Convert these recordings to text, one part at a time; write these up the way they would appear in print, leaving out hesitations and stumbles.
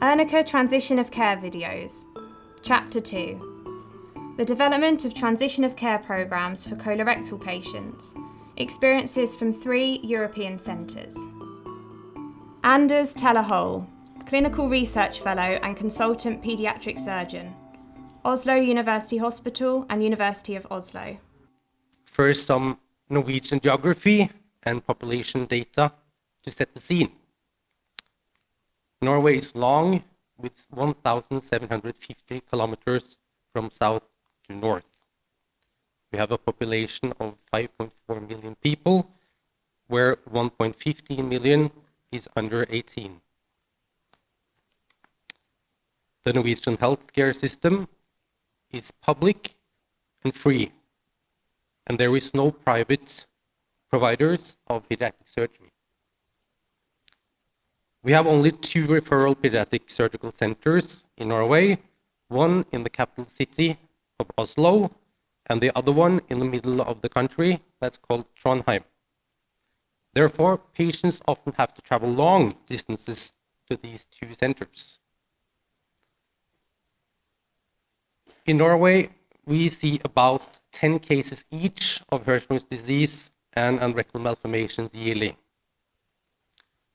Ernike Transition of Care Videos. Chapter 2. The development of transition of care programmes for colorectal patients. Experiences from 3 European centres. Anders Tellerhol, Clinical Research Fellow and Consultant Paediatric Surgeon. Oslo University Hospital and University of Oslo. First, some Norwegian geography and population data to set the scene. Norway is long, with 1,750 kilometers from south to north. We have a population of 5.4 million people, where 1.15 million is under 18. The Norwegian healthcare system is public and free, and there is no private providers of pediatric surgery. We have only 2 referral pediatric surgical centers in Norway, one in the capital city of Oslo, and the other one in the middle of the country, that's called Trondheim. Therefore, patients often have to travel long distances to these 2 centers. In Norway, we see about 10 cases each of Hirschsprung's disease and rectal malformations yearly.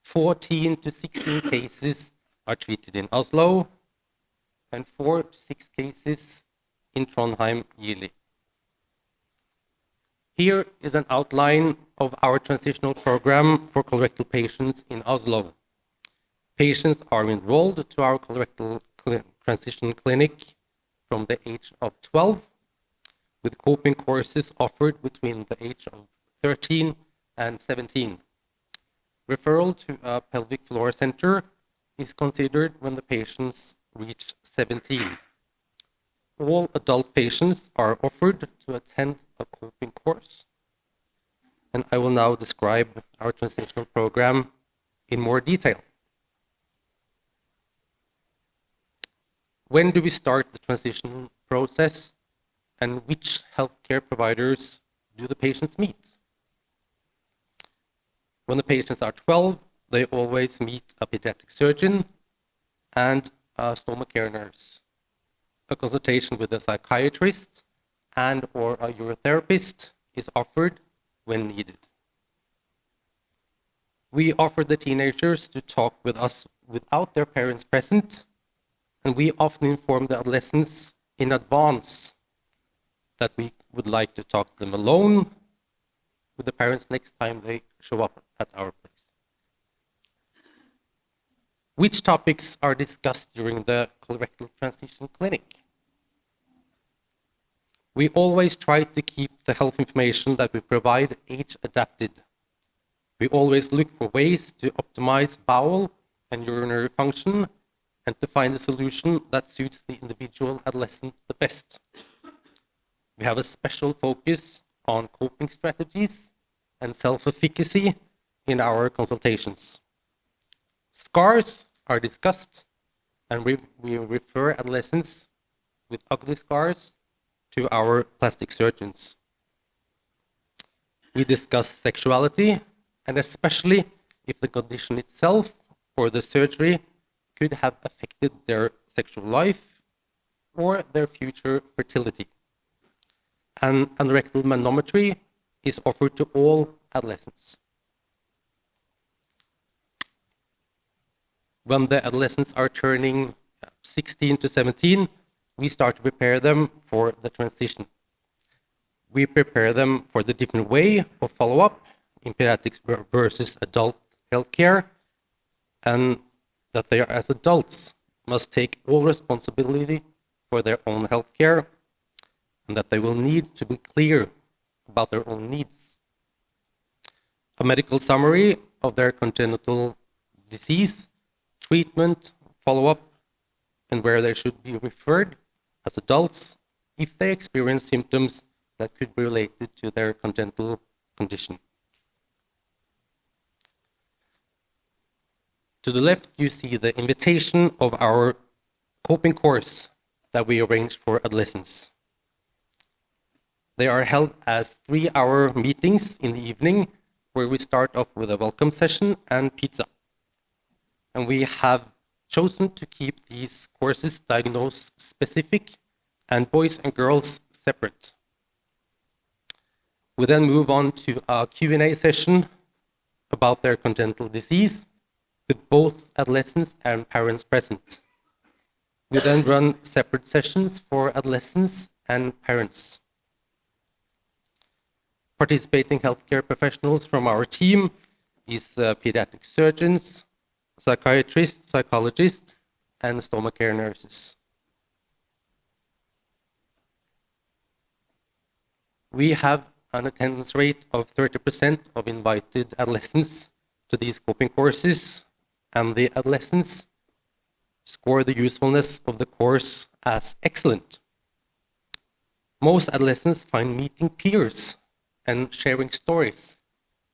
14 to 16 cases are treated in Oslo, and 4 to 6 cases in Trondheim yearly. Here is an outline of our transitional program for colorectal patients in Oslo. Patients are enrolled to our colorectal transition clinic from the age of 12, with coping courses offered between the age of 13 and 17. Referral to a pelvic floor center is considered when the patients reach 17. All adult patients are offered to attend a coping course. And I will now describe our transitional program in more detail. When do we start the transition process, and which healthcare providers do the patients meet? When the patients are 12, they always meet a pediatric surgeon and a stomach care nurse. A consultation with a psychiatrist and or a urotherapist is offered when needed. We offer the teenagers to talk with us without their parents present, and we often inform the adolescents in advance that we would like to talk to them alone with the parents next time they show up at our place. Which topics are discussed during the colorectal transition clinic? We always try to keep the health information that we provide age-adapted. We always look for ways to optimize bowel and urinary function and to find a solution that suits the individual adolescent the best. We have a special focus on coping strategies and self-efficacy in our consultations. Scars are discussed, and we refer adolescents with ugly scars to our plastic surgeons. We discuss sexuality, and especially if the condition itself or the surgery could have affected their sexual life or their future fertility. And rectal manometry is offered to all adolescents. When the adolescents are turning 16 to 17, we start to prepare them for the transition. We prepare them for the different way of follow-up in pediatrics versus adult healthcare, and that they, as adults, must take all responsibility for their own healthcare, and that they will need to be clear about their own needs. A medical summary of their congenital disease, treatment, follow-up, and where they should be referred as adults if they experience symptoms that could be related to their congenital condition. To the left, you see the invitation of our coping course that we arranged for adolescents. They are held as 3-hour meetings in the evening, where we start off with a welcome session and pizza. And we have chosen to keep these courses diagnosis specific and boys and girls separate. We then move on to a Q&A session about their congenital disease with both adolescents and parents present. We then run separate sessions for adolescents and parents. Participating healthcare professionals from our team is pediatric surgeons, psychiatrists, psychologists, and stomach care nurses. We have an attendance rate of 30% of invited adolescents to these coping courses, and the adolescents score the usefulness of the course as excellent. Most adolescents find meeting peers and sharing stories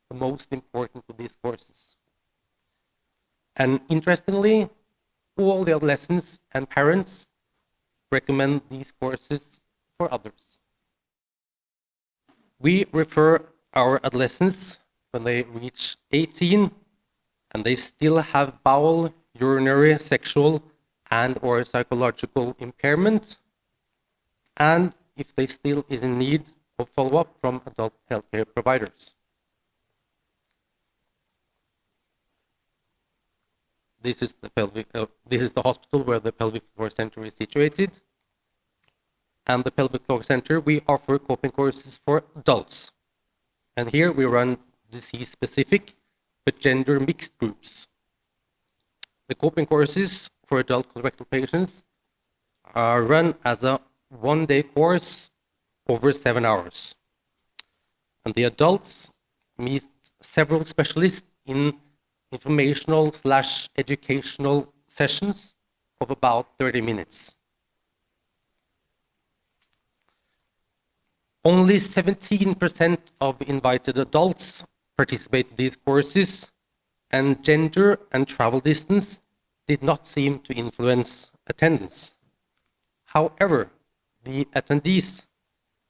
the most important to these courses. And interestingly, all the adolescents and parents recommend these courses for others. We refer our adolescents when they reach 18 and they still have bowel, urinary, sexual, and/or psychological impairment, and if they still is in need of follow-up from adult healthcare providers. This is the hospital where the pelvic floor center is situated. And the pelvic floor center, we offer coping courses for adults. And here we run disease-specific but gender-mixed groups. The coping courses for adult colorectal patients are run as a one-day course over 7 hours. And the adults meet several specialists in informational/educational sessions of about 30 minutes. Only 17% of invited adults participate in these courses, and gender and travel distance did not seem to influence attendance. However, the attendees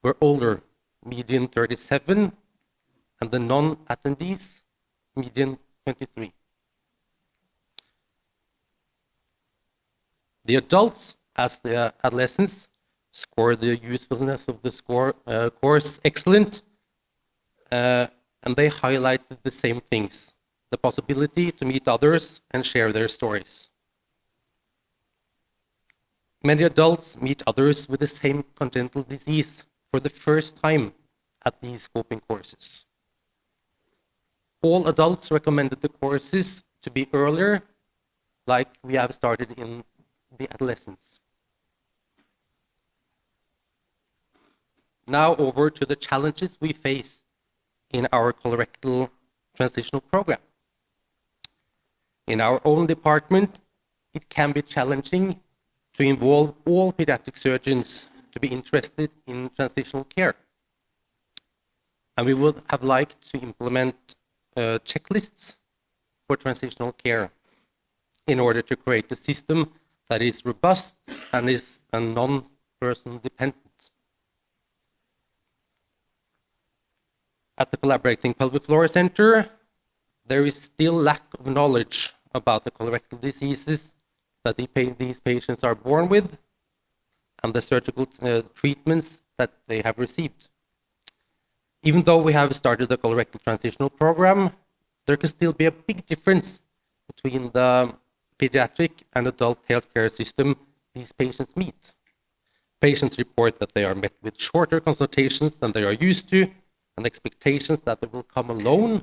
were older, median 37, and the non-attendees, median 23. The adults, as the adolescents, score the usefulness of the course excellent, and they highlighted the same things: the possibility to meet others and share their stories. Many adults meet others with the same congenital disease for the first time at these coping courses. All adults recommended the courses to be earlier, like we have started in the adolescents. Now over to the challenges we face in our colorectal transitional program. In our own department, it can be challenging to involve all pediatric surgeons to be interested in transitional care. And we would have liked to implement checklists for transitional care in order to create a system that is robust and is non-person dependent. At the Collaborating Pelvic Floor Center, there is still lack of knowledge about the colorectal diseases that these patients are born with and the surgical treatments that they have received. Even though we have started the colorectal transitional program, there can still be a big difference between the pediatric and adult healthcare system these patients meet. Patients report that they are met with shorter consultations than they are used to, and expectations that they will come alone,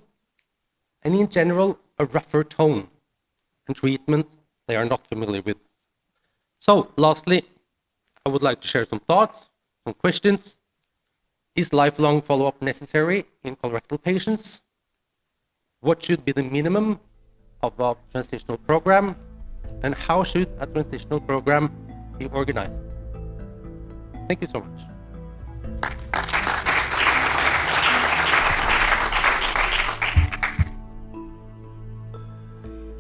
and in general, a rougher tone and treatment they are not familiar with. So, lastly, I would like to share some thoughts, some questions. Is lifelong follow-up necessary in colorectal patients? What should be the minimum of a transitional program? And how should a transitional program be organized? Thank you so much.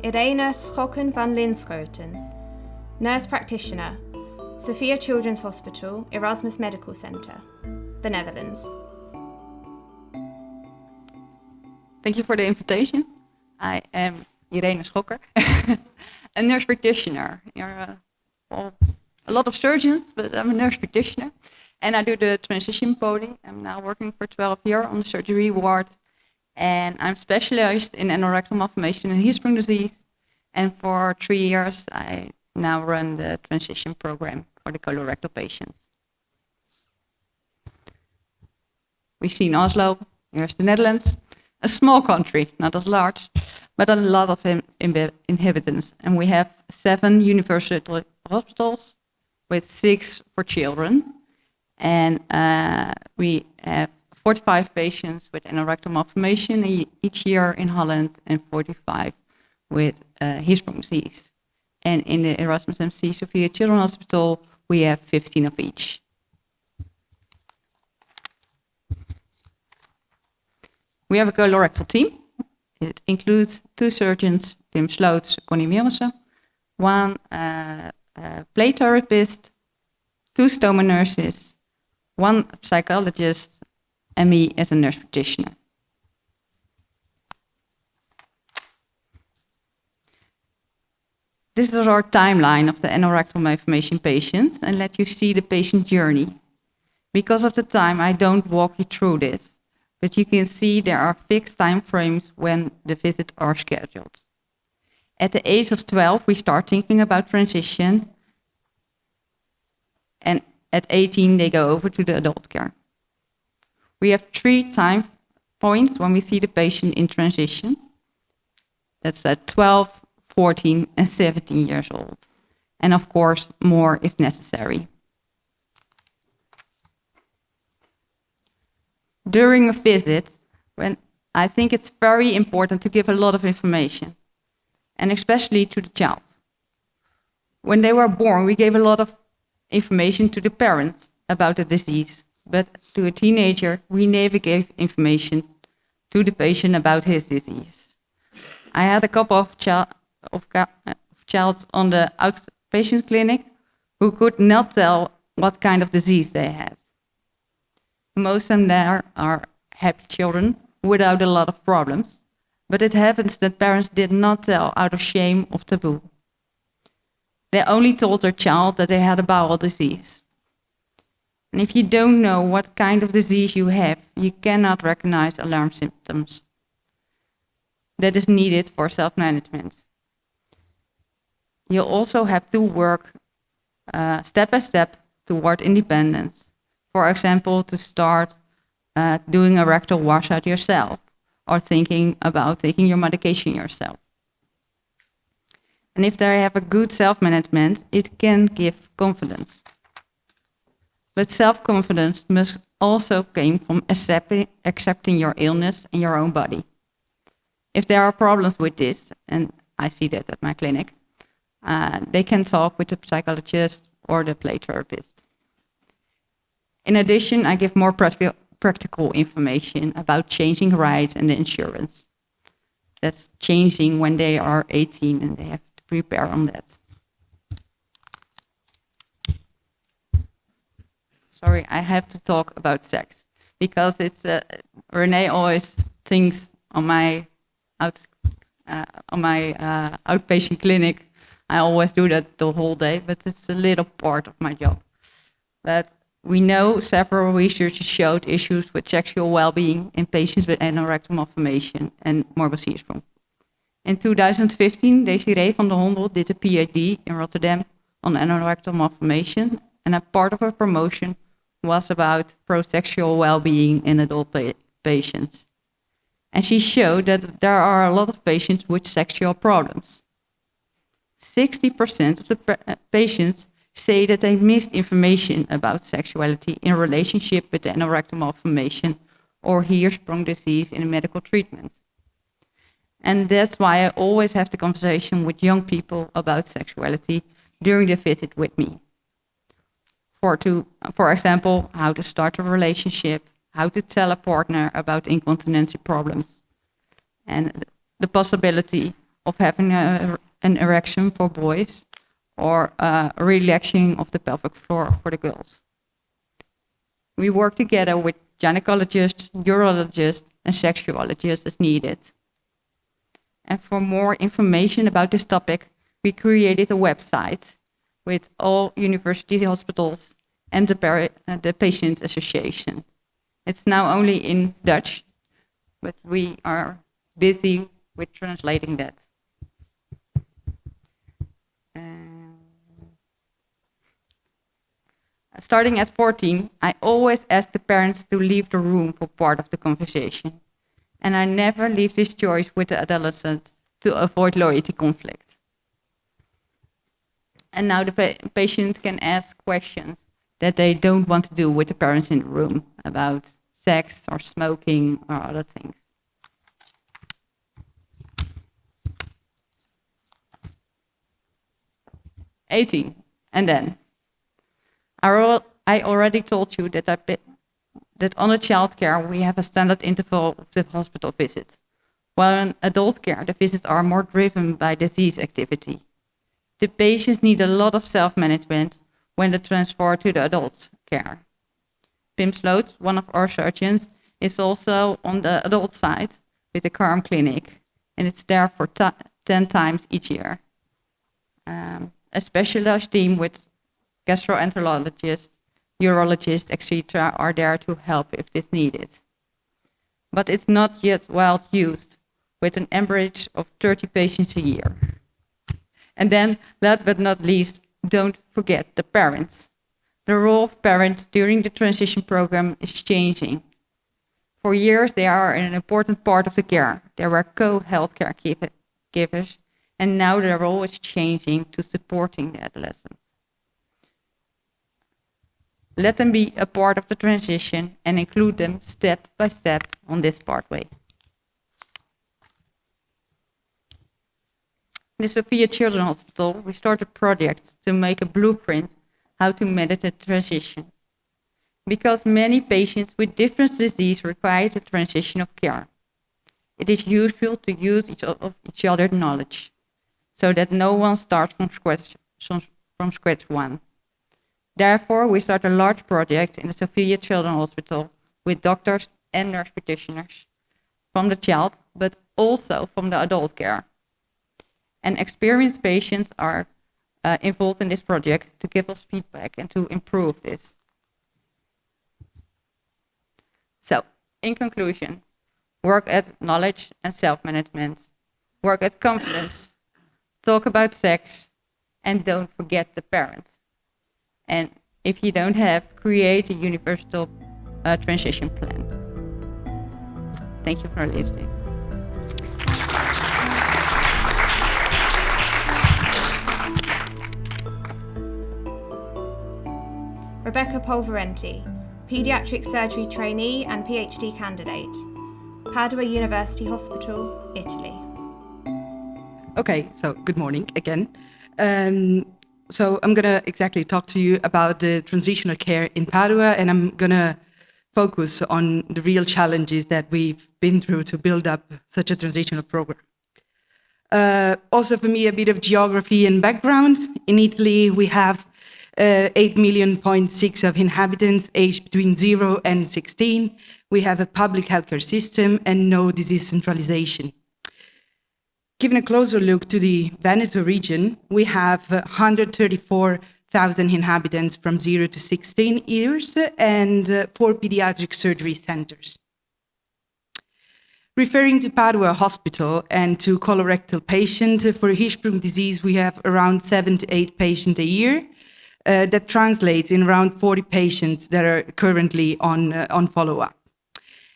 Irene Schokken van Linschoten, nurse practitioner, Sophia Children's Hospital, Erasmus Medical Center, the Netherlands. Thank you for the invitation. I am Irene Schokker. a nurse practitioner. Well, a lot of surgeons, but I'm a nurse practitioner. And I do the transition poly. I'm now working for 12 years on the surgery ward. And I'm specialized in colorectal malformation and Hirschsprung disease. And for 3 years, I now run the transition program for the colorectal patients. We see in Oslo, here's the Netherlands, a small country, not as large, but a lot of inhabitants. And we have 7 university hospitals with 6 for children. And we have 45 patients with colorectal malformation each year in Holland and 45 with Hirschsprung disease. And in the Erasmus MC Sophia Children's Hospital, we have 15 of each. We have a colorectal team. It includes 2 surgeons, Pim Sloots, Connie Mielsen, 1 play therapist, 2 stoma nurses, 1 psychologist, and me as a nurse practitioner. This is our timeline of the colorectal malformation patients, and let you see the patient journey. Because of the time, I don't walk you through this, but you can see there are fixed time frames when the visits are scheduled. At the age of 12, we start thinking about transition, and at 18, they go over to the adult care. We have 3 time points when we see the patient in transition. That's at 12, 14, and 17 years old. And of course, more if necessary. During a visit, when I think it's very important to give a lot of information, and especially to the child. When they were born, we gave a lot of information to the parents about the disease, but to a teenager, we never gave information to the patient about his disease. I had a couple of child on the outpatient clinic who could not tell what kind of disease they had. Most of them there are happy children without a lot of problems, but it happens that parents did not tell out of shame or taboo. They only told their child that they had a bowel disease. And if you don't know what kind of disease you have, you cannot recognize alarm symptoms. That is needed for self-management. You also have to work step by step toward independence. For example, to start doing a rectal washout yourself, or thinking about taking your medication yourself. And if they have a good self-management, it can give confidence. But self-confidence must also come from accepting your illness and your own body. If there are problems with this, and I see that at my clinic, they can talk with the psychologist or the play therapist. In addition, I give more practical information about changing rights and the insurance. That's changing when they are 18 and they have to prepare on that. Sorry, I have to talk about sex because it's Renee always thinks on my outpatient clinic. I always do that the whole day, but it's a little part of my job. But we know several researchers showed issues with sexual well-being in patients with colorectal malformation and morbus Hirschsprung. In 2015, Desiree van der Hondel did a PhD in Rotterdam on colorectal malformation, and a part of her promotion was about pro-sexual well-being in adult patients. And she showed that there are a lot of patients with sexual problems. 60% of the patients say that they missed information about sexuality in relationship with the colorectal malformation or Hirschsprung disease in medical treatment. And that's why I always have the conversation with young people about sexuality during the visit with me. For example, how to start a relationship, how to tell a partner about incontinence problems, and the possibility of having an erection for boys, or relaxing of the pelvic floor for the girls. We work together with gynecologists, urologists, and sexuologists as needed. And for more information about this topic, we created a website with all university hospitals and the Patients Association. It's now only in Dutch, but we are busy with translating that. Starting at 14, I always ask the parents to leave the room for part of the conversation. And I never leave this choice with the adolescent to avoid loyalty conflict. And now the patient can ask questions that they don't want to do with the parents in the room about sex or smoking or other things. '18, and then. I already told you that on the child care we have a standard interval of the hospital visit, while in adult care the visits are more driven by disease activity. The patients need a lot of self-management when they transfer to the adult care. Pim Sloot, one of our surgeons, is also on the adult side with the CARM clinic, and it's there for 10 times each year. A specialized team with gastroenterologists, urologists, etc. are there to help if it's needed. But it's not yet well used, with an average of 30 patients a year. And then, last but not least, don't forget the parents. The role of parents during the transition program is changing. For years, they are an important part of the care. They were co-healthcare givers, and now their role is changing to supporting the adolescents. Let them be a part of the transition and include them step by step on this pathway. In the Sophia Children's Hospital, we started a project to make a blueprint how to manage the transition. Because many patients with different disease require the transition of care. It is useful to use each other's knowledge, so that no one starts from scratch one. Therefore, we start a large project in the Sophia Children's Hospital with doctors and nurse practitioners from the child, but also from the adult care. And experienced patients are involved in this project to give us feedback and to improve this. So, in conclusion, work at knowledge and self-management, work at confidence, talk about sex, and don't forget the parents. And if you don't have, create a universal transition plan. Thank you for listening. Rebecca Polverenti, paediatric surgery trainee and PhD candidate, Padua University Hospital, Italy. Okay, so good morning again. So I'm going to exactly talk to you about the transitional care in Padua, and I'm going to focus on the real challenges that we've been through to build up such a transitional program. Also for me, a bit of geography and background. In Italy, we have 8.6 million of inhabitants aged between 0 and 16. We have a public healthcare system and no disease centralization. Given a closer look to the Veneto region, we have 134,000 inhabitants from 0 to 16 years and 4 pediatric surgery centers. Referring to Padua Hospital and to colorectal patients, for Hirschsprung disease, we have around 7 to 8 patients a year. That translates in around 40 patients that are currently on follow-up.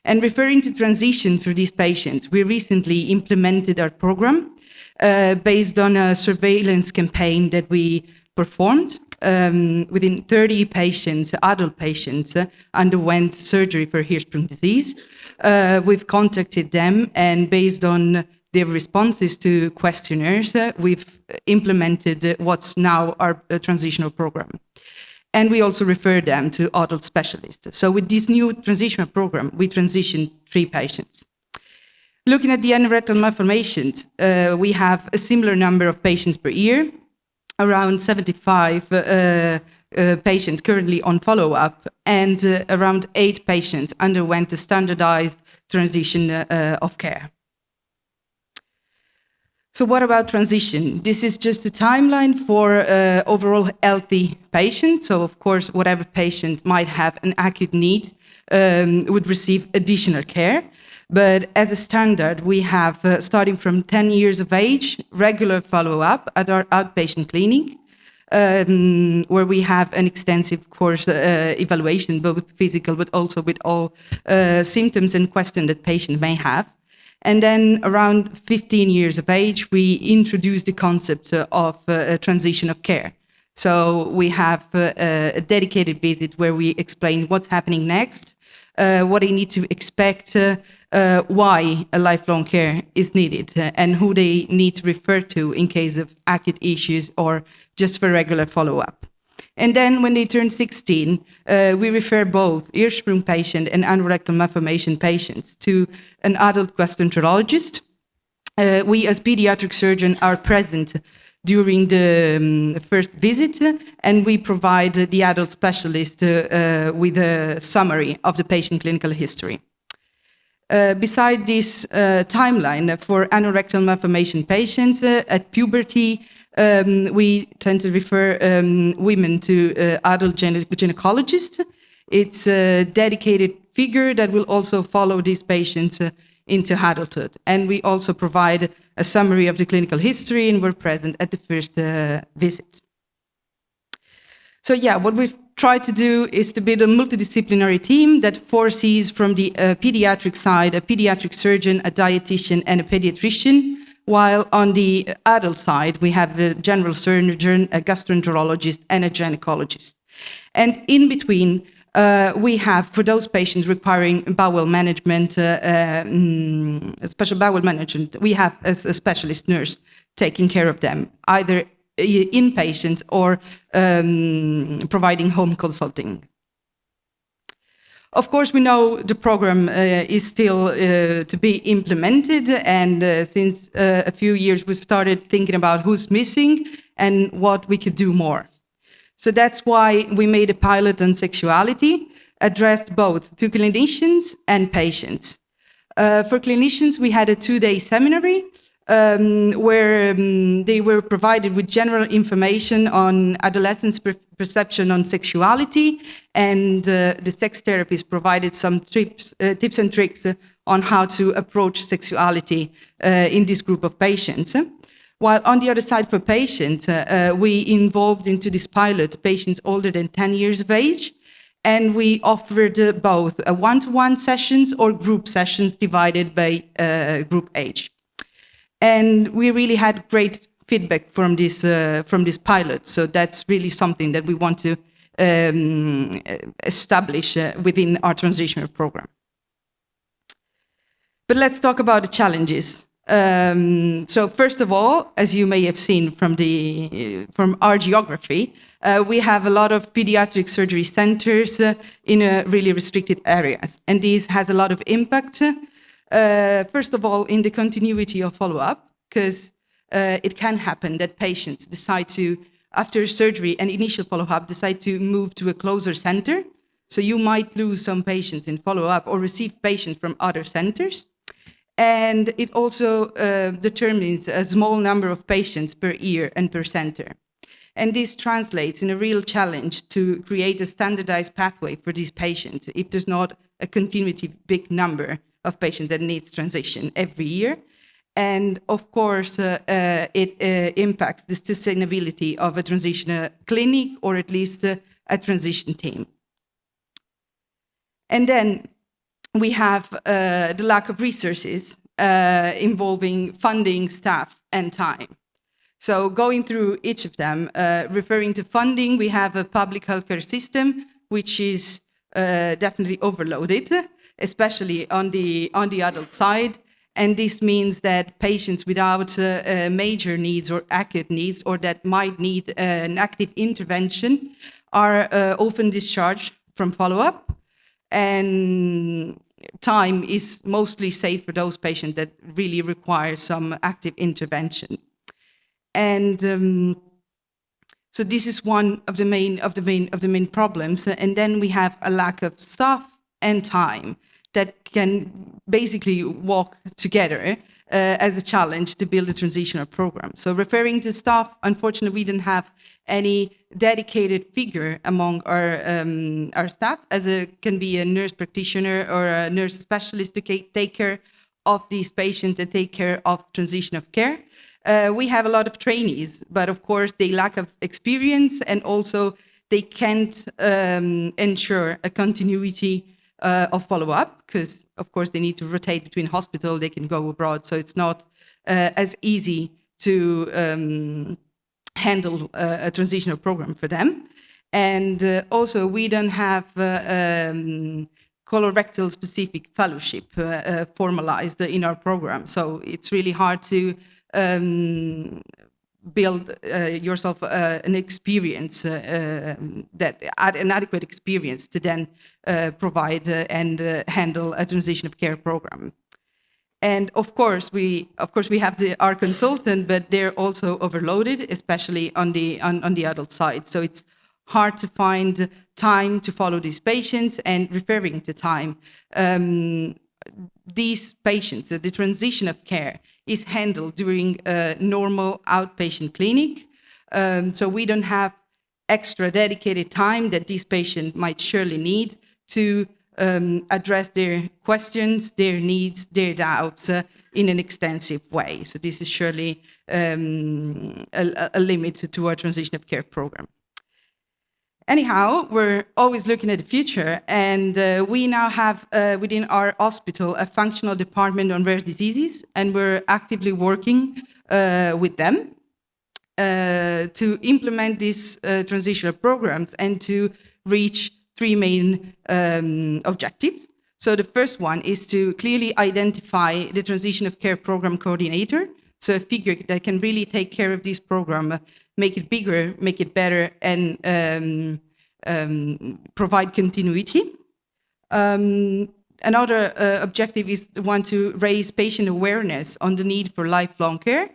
And referring to transition through these patients, we recently implemented our program based on a surveillance campaign that we performed. Within 30 patients, adult patients, underwent surgery for Hirschsprung disease. We've contacted them, and based on their responses to questionnaires, we've implemented what's now our transitional program. And we also refer them to adult specialists. So with this new transitional program, we transitioned 3 patients. Looking at the anorectal malformations, we have a similar number of patients per year, around 75 patients currently on follow-up, and around 8 patients underwent a standardized transition of care. So what about transition? This is just a timeline for overall healthy patients. So of course, whatever patient might have an acute need would receive additional care. But as a standard, we have, starting from 10 years of age, regular follow-up at our outpatient clinic, where we have an extensive course evaluation, both physical but also with all symptoms and questions that patient may have. And then around 15 years of age, we introduce the concept of a transition of care. So we have a dedicated visit where we explain what's happening next, what they need to expect, why a lifelong care is needed, and who they need to refer to in case of acute issues or just for regular follow-up. And then when they turn 16, we refer both Hirschsprung patient and anorectal malformation patients to an adult gastroenterologist. We as pediatric surgeons are present during the first visit, and we provide the adult specialist with a summary of the patient clinical history. Beside this timeline for anorectal malformation patients at puberty, we tend to refer women to adult gynecologist. It's a dedicated figure that will also follow these patients into adulthood. And we also provide a summary of the clinical history, and we're present at the first visit. So yeah, what we've tried to do is to build a multidisciplinary team that foresees from the pediatric side, a pediatric surgeon, a dietitian, and a pediatrician, while on the adult side, we have a general surgeon, a gastroenterologist, and a gynecologist. And in between, we have, for those patients requiring bowel management, special bowel management, we have a specialist nurse taking care of them, either inpatient or providing home consulting. Of course, we know the program is still to be implemented, and since a few years, we started thinking about who's missing and what we could do more. So that's why we made a pilot on sexuality, addressed both to clinicians and patients. For clinicians, we had a 2-day seminary where they were provided with general information on adolescents' perception on sexuality, and the sex therapist provided some tips and tricks on how to approach sexuality in this group of patients. While on the other side for patients, we involved into this pilot patients older than 10 years of age, and we offered both one-to-one sessions or group sessions divided by group age. And we really had great feedback from this pilot, so that's really something that we want to establish within our transitional program. But let's talk about the challenges. So first of all, as you may have seen from our geography, we have a lot of pediatric surgery centers in really restricted areas, and this has a lot of impact. First of all, in the continuity of follow-up, because it can happen that patients decide to, after surgery and initial follow-up, decide to move to a closer center. So you might lose some patients in follow-up or receive patients from other centers. And it also determines a small number of patients per year and per center. And this translates in a real challenge to create a standardized pathway for these patients if there's not a continuity big number of patients that needs transition every year. And of course, it impacts the sustainability of a transition clinic, or at least a transition team. And then we have the lack of resources involving funding, staff, and time. So going through each of them, referring to funding, we have a public healthcare system, which is definitely overloaded, especially on the adult side. And this means that patients without major needs or acute needs, or that might need an active intervention, are often discharged from follow-up. And time is mostly saved for those patients that really require some active intervention. And so this is one of the main problems. And then we have a lack of staff and time that can basically walk together as a challenge to build a transitional program. So referring to staff, unfortunately, we didn't have any dedicated figure among our staff, as it can be a nurse practitioner or a nurse specialist to take care of these patients and take care of transition of care. We have a lot of trainees, but of course they lack of experience, and also they can't ensure a continuity of follow-up, because of course they need to rotate between hospital, they can go abroad, so it's not as easy to handle a transitional program for them. And also we don't have colorectal specific fellowship formalized in our program, so it's really hard to build yourself an experience an adequate experience to then provide and handle a transition of care program. And of course we have our consultant, but they're also overloaded, especially on the adult side. So it's hard to find time to follow these patients, and referring to time. These patients, the transition of care is handled during a normal outpatient clinic. So we don't have extra dedicated time that these patients might surely need to address their questions, their needs, their doubts in an extensive way. So this is surely a limit to our transition of care program. Anyhow, we're always looking at the future, and we now have within our hospital a functional department on rare diseases, and we're actively working with them to implement these transitional programs and to reach three main objectives. So the first one is to clearly identify the transition of care program coordinator, so a figure that can really take care of this program, make it bigger, make it better, and provide continuity. Another objective is the one to raise patient awareness on the need for lifelong care.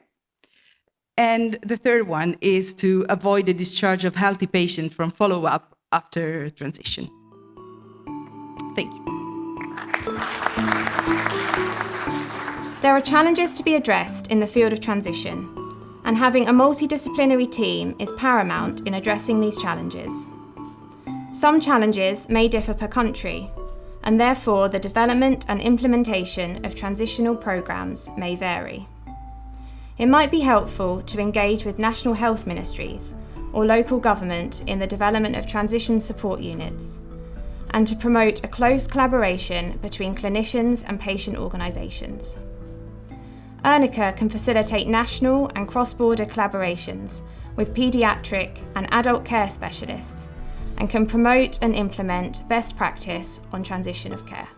And the third one is to avoid the discharge of healthy patients from follow-up after transition. Thank you. There are challenges to be addressed in the field of transition, and having a multidisciplinary team is paramount in addressing these challenges. Some challenges may differ per country, and therefore the development and implementation of transitional programs may vary. It might be helpful to engage with national health ministries or local government in the development of transition support units, and to promote a close collaboration between clinicians and patient organisations. Ernica can facilitate national and cross-border collaborations with paediatric and adult care specialists, and can promote and implement best practice on transition of care.